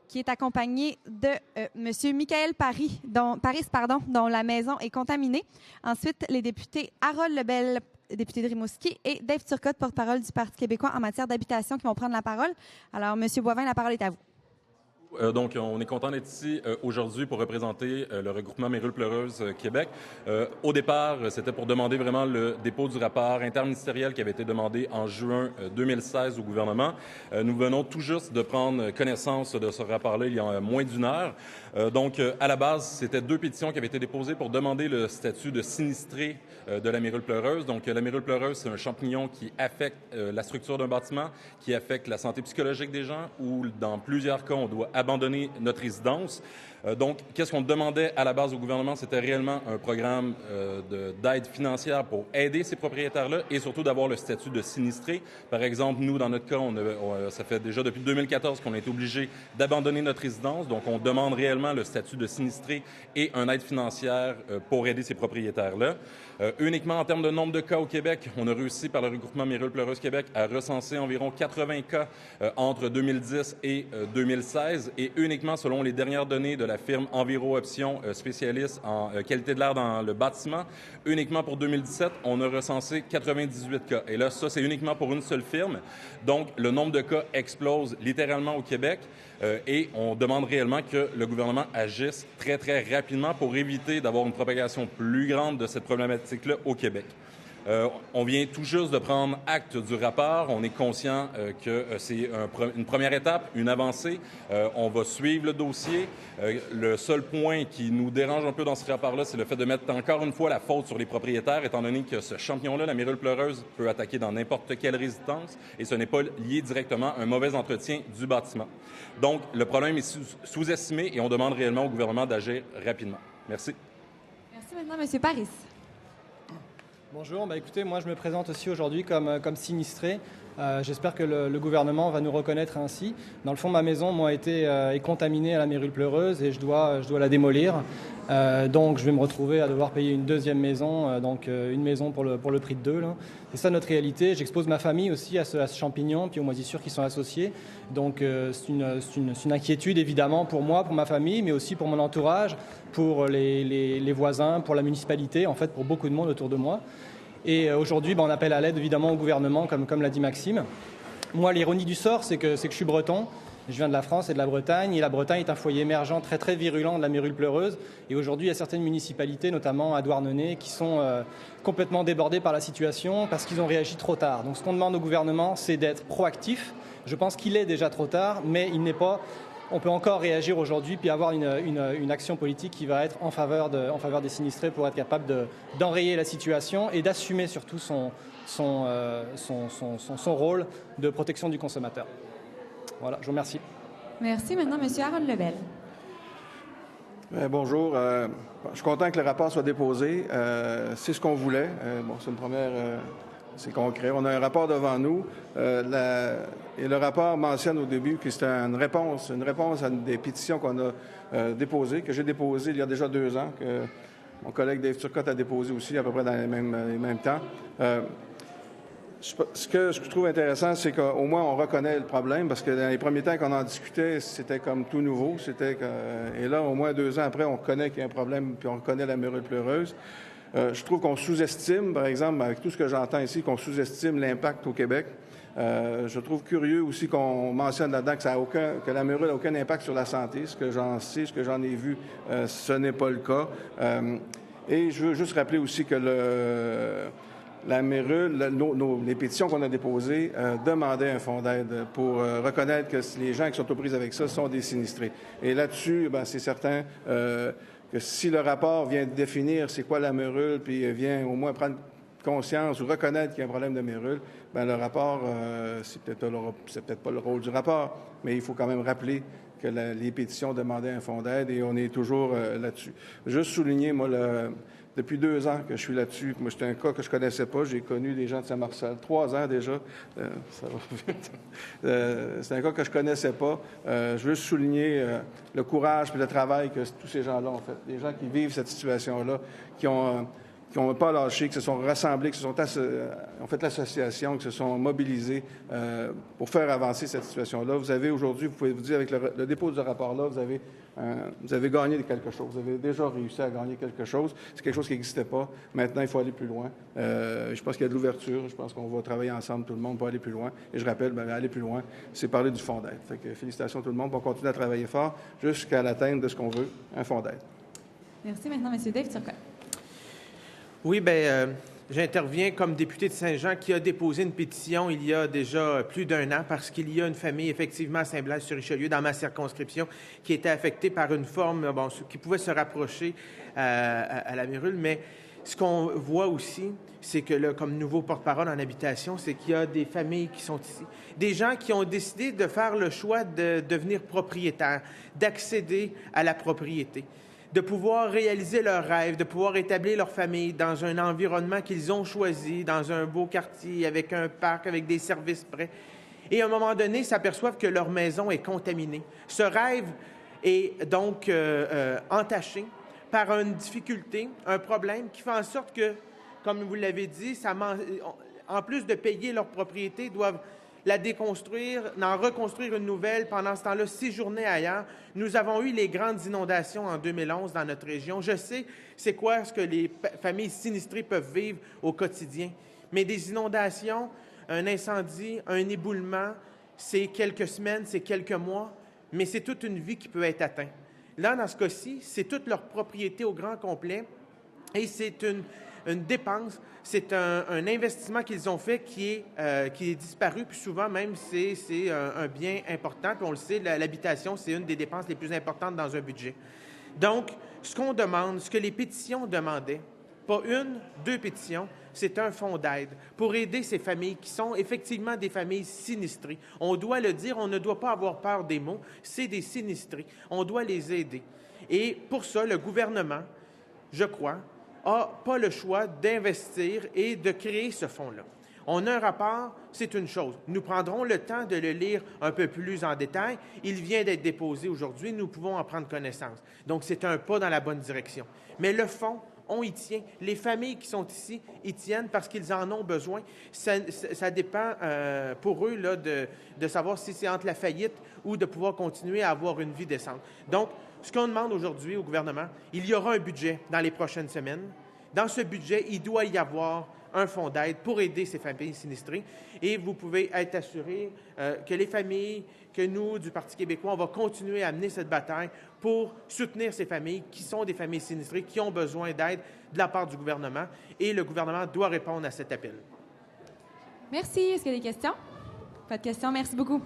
qui est accompagné de M. Michael Paris, dont la maison est contaminée. Ensuite, les députés Harold Lebel, député de Rimouski, et Dave Turcotte, porte-parole du Parti québécois en matière d'habitation, qui vont prendre la parole. Alors, M. Boivin, la parole est à vous. Donc, on est content d'être ici aujourd'hui pour représenter le regroupement Mérules Pleureuses Québec. Au départ, c'était pour demander vraiment le dépôt du rapport interministériel qui avait été demandé en juin 2016 au gouvernement. Nous venons tout juste de prendre connaissance de ce rapport-là il y a moins d'une heure. Donc, à la base, c'était 2 pétitions qui avaient été déposées pour demander le statut de sinistré de la mérule pleureuse. Donc, la mérule pleureuse, c'est un champignon qui affecte la structure d'un bâtiment, qui affecte la santé psychologique des gens, ou dans plusieurs cas, on doit abandonner notre résidence. Donc, qu'est-ce qu'on demandait à la base au gouvernement? C'était réellement un programme d'aide financière pour aider ces propriétaires-là et surtout d'avoir le statut de sinistré. Par exemple, nous, dans notre cas, ça fait déjà depuis 2014 qu'on a été obligé d'abandonner notre résidence. Donc, on demande réellement le statut de sinistré et une aide financière pour aider ces propriétaires-là. Uniquement en termes de nombre de cas au Québec, on a réussi par le regroupement Mérules Pleureuses Québec à recenser environ 80 cas entre 2010 et 2016 et uniquement selon les dernières données de la firme Enviro Options, spécialiste en qualité de l'air dans le bâtiment, uniquement pour 2017, on a recensé 98 cas. Et là, ça, c'est uniquement pour une seule firme. Donc, le nombre de cas explose littéralement au Québec et on demande réellement que le gouvernement agisse très, très rapidement pour éviter d'avoir une propagation plus grande de cette problématique-là au Québec. On vient tout juste de prendre acte du rapport. On est conscient que c'est une première étape, une avancée. On va suivre le dossier. Le seul point qui nous dérange un peu dans ce rapport-là, c'est le fait de mettre encore une fois la faute sur les propriétaires, étant donné que ce champignon-là, la mérule pleureuse, peut attaquer dans n'importe quelle résidence et ce n'est pas lié directement à un mauvais entretien du bâtiment. Donc, le problème est sous-estimé et on demande réellement au gouvernement d'agir rapidement. Merci. Merci maintenant, M. Paris. Bonjour, écoutez, moi je me présente aussi aujourd'hui comme sinistré. J'espère que le gouvernement va nous reconnaître ainsi. Dans le fond, ma maison, moi, est contaminée à la mérule pleureuse et je dois la démolir. Donc je vais me retrouver à devoir payer une deuxième maison, une maison pour le prix de 2. Là. C'est ça notre réalité. J'expose ma famille aussi à ce champignon, puis aux moisissures qui sont associées. Donc c'est une inquiétude évidemment pour moi, pour ma famille, mais aussi pour mon entourage, pour les voisins, pour la municipalité, en fait pour beaucoup de monde autour de moi. Et aujourd'hui, on appelle à l'aide évidemment au gouvernement, comme l'a dit Maxime. Moi, l'ironie du sort, c'est que je suis breton. Je viens de la France et de la Bretagne, et la Bretagne est un foyer émergent très très virulent de la mérule pleureuse. Et aujourd'hui, il y a certaines municipalités, notamment à Douarnenez, qui sont complètement débordées par la situation parce qu'ils ont réagi trop tard. Donc ce qu'on demande au gouvernement, c'est d'être proactif. Je pense qu'il est déjà trop tard, mais il n'est pas. On peut encore réagir aujourd'hui puis avoir une action politique qui va être en faveur des sinistrés pour être capable d'enrayer la situation et d'assumer surtout son rôle de protection du consommateur. Voilà, je vous remercie. Merci. Maintenant, M. Harold Lebel. Bonjour. Je suis content que le rapport soit déposé. C'est ce qu'on voulait. C'est une première... c'est concret. On a un rapport devant nous. Et le rapport mentionne au début que c'était une réponse à des pétitions qu'on a déposées, que j'ai déposées il y a déjà 2 ans, que mon collègue Dave Turcotte a déposé aussi à peu près dans les mêmes temps. Ce que je trouve intéressant, c'est qu'au moins on reconnaît le problème, parce que dans les premiers temps qu'on en discutait, c'était comme tout nouveau. Et là, au moins 2 ans après, on reconnaît qu'il y a un problème, puis on reconnaît la mérule pleureuse. Je trouve qu'on sous-estime, par exemple, avec tout ce que j'entends ici, qu'on sous-estime l'impact au Québec. Je trouve curieux aussi qu'on mentionne là-dedans que la mérule n'a aucun impact sur la santé. Ce que j'en sais, ce que j'en ai vu, ce n'est pas le cas. Et je veux juste rappeler aussi que la mérule, les pétitions qu'on a déposées demandaient un fonds d'aide pour reconnaître que les gens qui sont aux prises avec ça sont des sinistrés. Et là-dessus, c'est certain que si le rapport vient définir c'est quoi la mérule, puis vient au moins prendre conscience ou reconnaître qu'il y a un problème de mérule, le rapport, c'est peut-être pas le rôle du rapport, mais il faut quand même rappeler que les pétitions demandaient un fonds d'aide et on est toujours là-dessus. Juste souligner, moi, depuis 2 ans que je suis là-dessus. Moi, c'était un cas que je connaissais pas. J'ai connu des gens de Saint-Marcel. 3 ans déjà. Ça va vite. C'est un cas que je connaissais pas. Je veux souligner le courage et le travail que tous ces gens-là ont fait. Des gens qui vivent cette situation-là, qui qui n'ont pas lâché, qui se sont rassemblés, qui ont fait l'association, qui se sont mobilisés pour faire avancer cette situation-là. Vous avez aujourd'hui, vous pouvez vous dire, avec le dépôt de ce rapport-là, vous avez gagné quelque chose. Vous avez déjà réussi à gagner quelque chose. C'est quelque chose qui n'existait pas. Maintenant, il faut aller plus loin. Je pense qu'il y a de l'ouverture. Je pense qu'on va travailler ensemble, tout le monde, pour aller plus loin. Et je rappelle, aller plus loin, c'est parler du fonds d'aide. Fait que félicitations à tout le monde. On va continuer à travailler fort jusqu'à l'atteinte de ce qu'on veut, un fonds d'aide. Merci. Maintenant, M. Dave Turcotte. Oui, bien, j'interviens comme député de Saint-Jean qui a déposé une pétition il y a déjà plus d'1 an parce qu'il y a une famille, effectivement, à Saint-Blaise-sur-Richelieu, dans ma circonscription, qui était affectée par une forme qui pouvait se rapprocher à la mérule. Mais ce qu'on voit aussi, c'est que là, comme nouveau porte-parole en habitation, c'est qu'il y a des familles qui sont ici, des gens qui ont décidé de faire le choix de devenir propriétaires, d'accéder à la propriété, de pouvoir réaliser leurs rêves, de pouvoir établir leur famille dans un environnement qu'ils ont choisi, dans un beau quartier, avec un parc, avec des services prêts. Et à un moment donné, s'aperçoivent que leur maison est contaminée. Ce rêve est donc entaché par une difficulté, un problème qui fait en sorte que, comme vous l'avez dit, en plus de payer leur propriété, doivent la déconstruire, en reconstruire une nouvelle. Pendant ce temps-là, séjourner ailleurs. Nous avons eu les grandes inondations en 2011 dans notre région. Je sais c'est quoi ce que les familles sinistrées peuvent vivre au quotidien. Mais des inondations, un incendie, un éboulement, c'est quelques semaines, c'est quelques mois, mais c'est toute une vie qui peut être atteinte. Là, dans ce cas-ci, c'est toute leur propriété au grand complet et c'est une dépense, c'est un investissement qu'ils ont fait qui est disparu, puis souvent même c'est un bien important, puis on le sait, l'habitation, c'est une des dépenses les plus importantes dans un budget. Donc, ce qu'on demande, ce que les pétitions demandaient, pas 1, 2 pétitions, c'est un fonds d'aide pour aider ces familles qui sont effectivement des familles sinistrées. On doit le dire, on ne doit pas avoir peur des mots, c'est des sinistrés. On doit les aider. Et pour ça, le gouvernement, je crois, n'a pas le choix d'investir et de créer ce fonds-là. On a un rapport, c'est une chose. Nous prendrons le temps de le lire un peu plus en détail. Il vient d'être déposé aujourd'hui, nous pouvons en prendre connaissance. Donc, c'est un pas dans la bonne direction. Mais le fonds, on y tient. Les familles qui sont ici y tiennent parce qu'ils en ont besoin. Ça dépend pour eux là, de savoir si c'est entre la faillite ou de pouvoir continuer à avoir une vie décente. Donc, ce qu'on demande aujourd'hui au gouvernement, il y aura un budget dans les prochaines semaines. Dans ce budget, il doit y avoir un fonds d'aide pour aider ces familles sinistrées. Et vous pouvez être assurés que les familles, que nous, du Parti québécois, on va continuer à mener cette bataille pour soutenir ces familles qui sont des familles sinistrées, qui ont besoin d'aide de la part du gouvernement. Et le gouvernement doit répondre à cet appel. Merci. Est-ce qu'il y a des questions? Pas de questions. Merci beaucoup.